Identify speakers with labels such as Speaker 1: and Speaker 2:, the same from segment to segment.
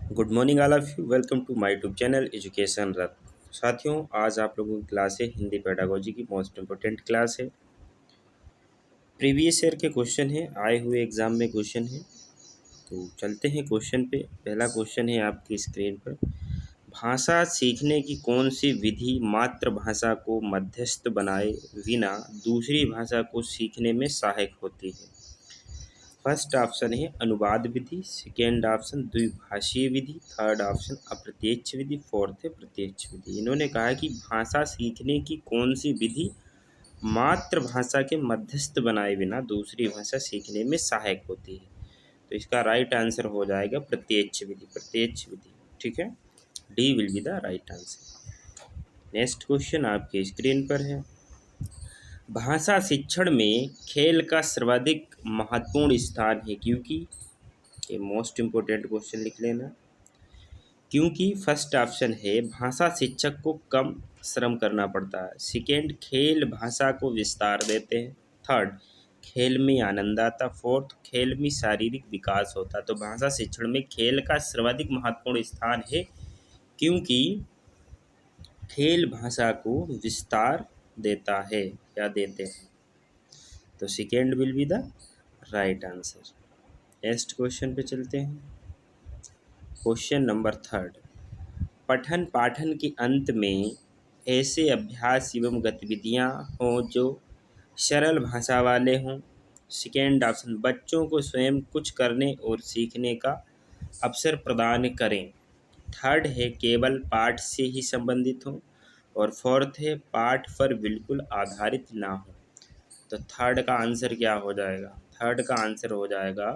Speaker 1: Good morning all of you. Welcome to my YouTube channel education Rath. साथियों, आज आप लोगों की क्लास है हिंदी पेडागोजी की मोस्ट इम्पोर्टेंट क्लास है। प्रीवियस ईयर के क्वेश्चन है, आए हुए एग्जाम में क्वेश्चन है। तो चलते हैं क्वेश्चन पे। पहला क्वेश्चन है आपकी स्क्रीन पर। भाषा सीखने की कौन सी विधि मातृभाषा को मध्यस्थ बनाए बिना दूसरी भाषा को सीखने में सहायक होती है? फर्स्ट ऑप्शन है अनुवाद विधि, सेकेंड ऑप्शन द्विभाषीय विधि, थर्ड ऑप्शन अप्रत्यक्ष विधि, फोर्थ है प्रत्यक्ष विधि। इन्होंने कहा है कि भाषा सीखने की कौन सी विधि मातृभाषा के मध्यस्थ बनाए बिना दूसरी भाषा सीखने में सहायक होती है। तो इसका राइट आंसर हो जाएगा प्रत्यक्ष विधि। प्रत्यक्ष विधि, ठीक है। D will be the right answer. Next question आपके स्क्रीन पर है। भाषा शिक्षण में खेल का सर्वाधिक महत्वपूर्ण स्थान है क्योंकि, ये मोस्ट इम्पोर्टेंट क्वेश्चन लिख लेना। क्योंकि फर्स्ट ऑप्शन है भाषा शिक्षक को कम श्रम करना पड़ता है, सेकेंड खेल भाषा को विस्तार देते हैं, थर्ड खेल में आनंद आता, फोर्थ खेल में शारीरिक विकास होता। तो भाषा शिक्षण में खेल का सर्वाधिक महत्वपूर्ण स्थान है क्योंकि खेल भाषा को विस्तार देता है या देते हैं। तो second will be the right answer. Next question पे चलते हैं। Question number third. पठन पाठन के अंत में ऐसे अभ्यास एवं गतिविधियां हों जो सरल भाषा वाले हों। सेकेंड ऑप्शन बच्चों को स्वयं कुछ करने और सीखने का अवसर प्रदान करें। थर्ड है केवल पाठ से ही संबंधित हो। और फोर्थ है पाठ पर बिल्कुल आधारित ना हो। तो थर्ड का आंसर क्या हो जाएगा? थर्ड का आंसर हो जाएगा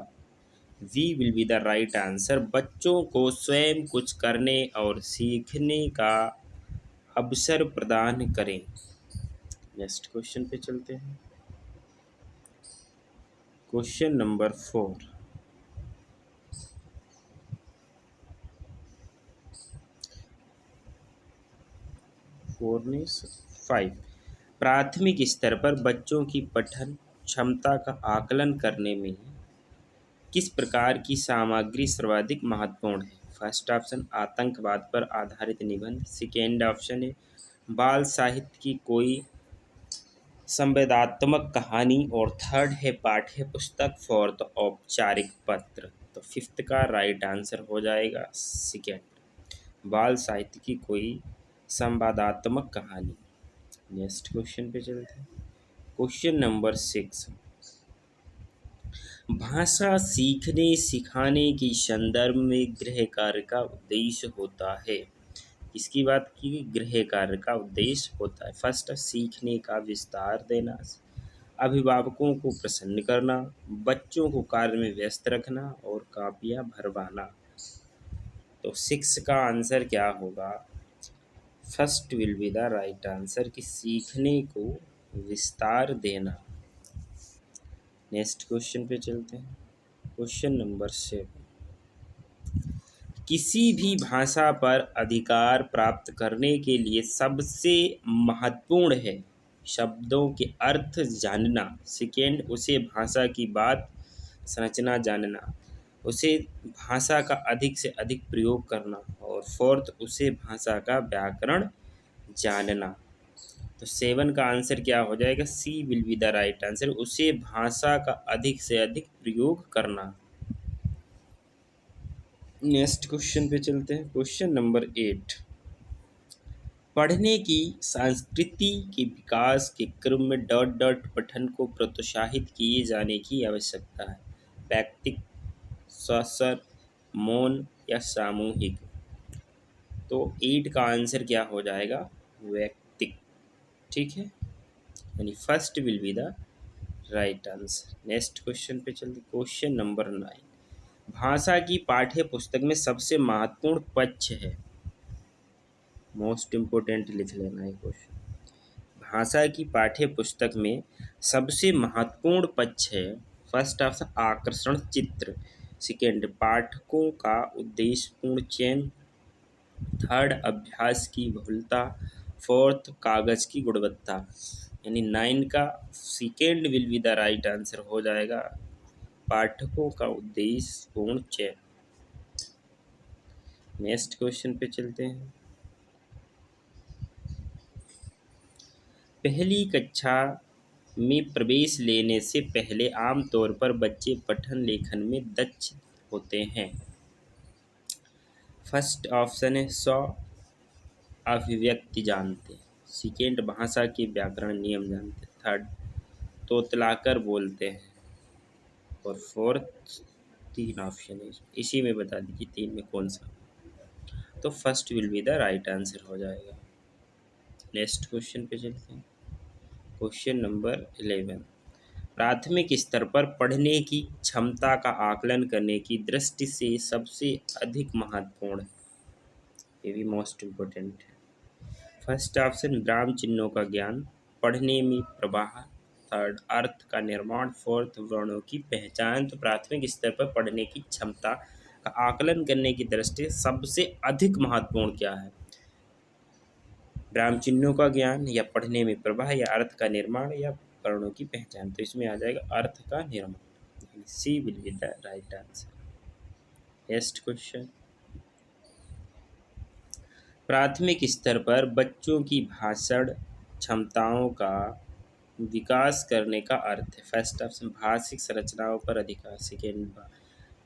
Speaker 1: we will be the right answer. बच्चों को स्वयं कुछ करने और सीखने का अवसर प्रदान करें। नेक्स्ट क्वेश्चन पे चलते हैं। Question number four. फाइव। प्राथमिक स्तर पर बच्चों की पठन क्षमता का आकलन करने में किस प्रकार की सामग्री सर्वाधिक महत्वपूर्ण है? फर्स्ट ऑप्शन आतंकवाद पर आधारित निबंध, सेकेंड ऑप्शन है बाल साहित्य की कोई संवेदात्मक कहानी, और थर्ड है पाठ्य पुस्तक, फोर्थ औपचारिक पत्र। तो फिफ्थ का राइट आंसर हो जाएगा सेकेंड, बाल साहित्य की कोई संवादात्मक कहानी। नेक्स्ट क्वेश्चन पे चलते हैं। Question number six. भाषा सीखने सिखाने के संदर्भ में गृह कार्य का उद्देश्य होता है। इसकी बात की गृह कार्य का उद्देश्य होता है। फर्स्ट सीखने का विस्तार देना, अभिभावकों को प्रसन्न करना, बच्चों को कार्य में व्यस्त रखना और कापियाँ भरवाना। तो सिक्स का आंसर क्या होगा? First will be the right answer कि सीखने को विस्तार देना। नेक्स्ट क्वेश्चन पे चलते हैं। Question number 7। किसी भी भाषा पर अधिकार प्राप्त करने के लिए सबसे महत्वपूर्ण है शब्दों के अर्थ जानना, सेकेंड उसे भाषा की बात संरचना जानना, उसे भाषा का अधिक से अधिक प्रयोग करना, और फोर्थ उसे भाषा का व्याकरण जानना। तो 7 का आंसर क्या हो जाएगा? C will be the right answer, उसे भाषा का अधिक से अधिक प्रयोग करना। नेक्स्ट क्वेश्चन पे चलते हैं। Question number 8। पढ़ने की संस्कृति के विकास के क्रम में डॉट डॉट पठन को प्रोत्साहित किए जाने की आवश्यकता है। व्यक्तिक, स्वस्वर, मौन या सामूहिक? तो 8 का आंसर क्या हो जाएगा? व्यक्तिक, ठीक है। यानी first will be the right answer. Next question पे चलते। Question number 9। भाषा की पाठ्य पुस्तक में सबसे महत्वपूर्ण पक्ष है। मोस्ट इम्पोर्टेंट लिख लेना है क्वेश्चन। भाषा की पाठ्य पुस्तक में सबसे महत्वपूर्ण पक्ष है। फर्स्ट ऑप्शन आकर्षण चित्र, सेकेंड पाठकों का उद्देश्यपूर्ण चयन, थर्ड अभ्यास की बहुलता, फोर्थ कागज की गुणवत्ता। यानी 9 का second will be the right answer हो जाएगा, पाठकों का उद्देश्यपूर्ण चयन। नेक्स्ट क्वेश्चन पे चलते हैं। पहली कक्षा में प्रवेश लेने से पहले आमतौर पर बच्चे पठन लेखन में दक्ष होते हैं। फर्स्ट ऑप्शन है 100 अभिव्यक्ति जानते, सेकेंड भाषा के व्याकरण नियम जानते, थर्ड तोतलाकर बोलते हैं, और फोर्थ तीन ऑप्शन है, इसी में बता दीजिए तीन में कौन सा। तो first will be the right answer हो जाएगा। नेक्स्ट क्वेश्चन पे चलते हैं। क्वेश्चन नंबर 11, प्राथमिक स्तर पर पढ़ने की क्षमता का आकलन करने की दृष्टि से सबसे अधिक महत्वपूर्ण, ये भी मोस्ट इम्पोर्टेंट है। फर्स्ट ऑप्शन विराम चिन्हों का ज्ञान, पढ़ने में प्रवाह, थर्ड अर्थ का निर्माण, फोर्थ वर्णों की पहचान। तो प्राथमिक स्तर पर पढ़ने की क्षमता का आकलन करने की दृष्टि से सबसे अधिक महत्वपूर्ण क्या है? विराम चिन्हों का ज्ञान, या पढ़ने में प्रवाह, या अर्थ का निर्माण, या वर्णों की पहचान। तो इसमें आ जाएगा अर्थ का निर्माण, C will be the right answer. Next question, प्राथमिक स्तर पर बच्चों की भाषण क्षमताओं का विकास करने का अर्थ है। फर्स्ट ऑप्शन भाषिक संरचनाओं पर अधिकार, सेकेंड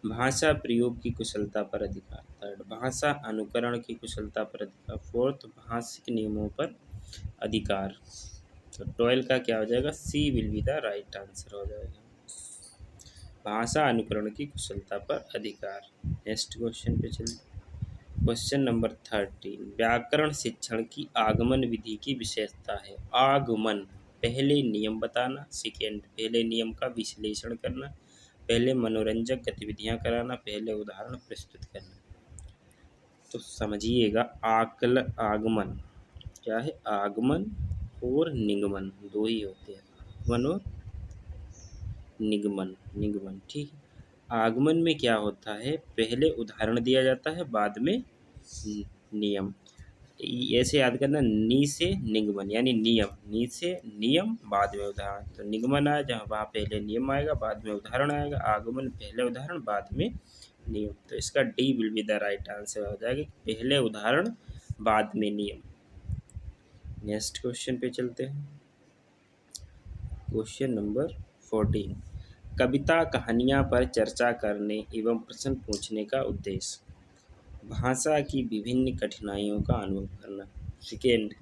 Speaker 1: भाषा प्रयोग की कुशलता पर अधिकार, थर्ड भाषा अनुकरण की कुशलता पर अधिकार, फोर्थ भाषिक नियमों पर अधिकार। तो 12 का क्या हो जाएगा? C will be the right answer हो जाएगा, भाषा अनुकरण की कुशलता पर अधिकार। नेक्स्ट क्वेश्चन पे चलते। क्वेश्चन नंबर 13, व्याकरण शिक्षण की आगमन विधि की विशेषता है। आगमन, पहले नियम बताना, सेकेंड पहले नियम का विश्लेषण करना, पहले मनोरंजक गतिविधियां कराना, पहले उदाहरण प्रस्तुत करना। तो समझिएगा, आगमन क्या है? आगमन और निगमन दो ही होते हैं, आगमन और निगमन, ठीक है। आगमन में क्या होता है? पहले उदाहरण दिया जाता है, बाद में नियम। ऐसे याद करना, नी से निगमन यानी नियम, नी से नियम बाद में उदाहरण। तो निगमन आया जहाँ वहाँ पहले नियम आएगा, बाद में उदाहरण आएगा। आगमन पहले उदाहरण बाद में नियम। तो इसका D will be the right answer हो जाएगा, पहले उदाहरण बाद में नियम। नेक्स्ट क्वेश्चन पे चलते हैं। क्वेश्चन नंबर 14, कविता कहानियाँ पर चर्चा करने एवं प्रश्न पूछने का उद्देश्य। भाषा की विभिन्न कठिनाइयों का अनुभव करना, सेकेंड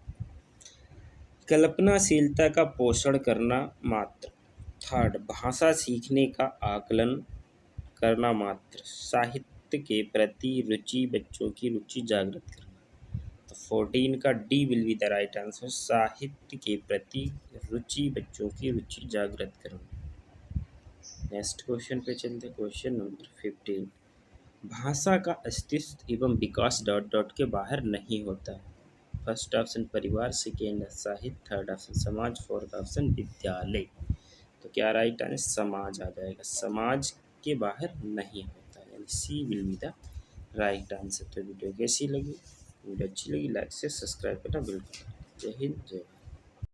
Speaker 1: कल्पनाशीलता का पोषण करना मात्र, थर्ड भाषा सीखने का आकलन करना मात्र, साहित्य के प्रति रुचि, बच्चों की रुचि जागृत करना। तो 14 का D will be the right answer, साहित्य के प्रति रुचि, बच्चों की रुचि जागृत करना। नेक्स्ट क्वेश्चन पे चलते। क्वेश्चन नंबर 15, भाषा का अस्तित्व एवं विकास डॉट डॉट के बाहर नहीं होता है। फर्स्ट ऑप्शन परिवार, सेकेंड साहित्य, थर्ड ऑप्शन समाज, फोर्थ ऑप्शन विद्यालय। तो क्या राइट आंसर? समाज आ जाएगा, समाज के बाहर नहीं होता, यानी C will be the right answer. तो वीडियो कैसी लगी? वीडियो अच्छी लगी लाइक से सब्सक्राइब करना बिल्कुल। जय हिंद, जय भारत।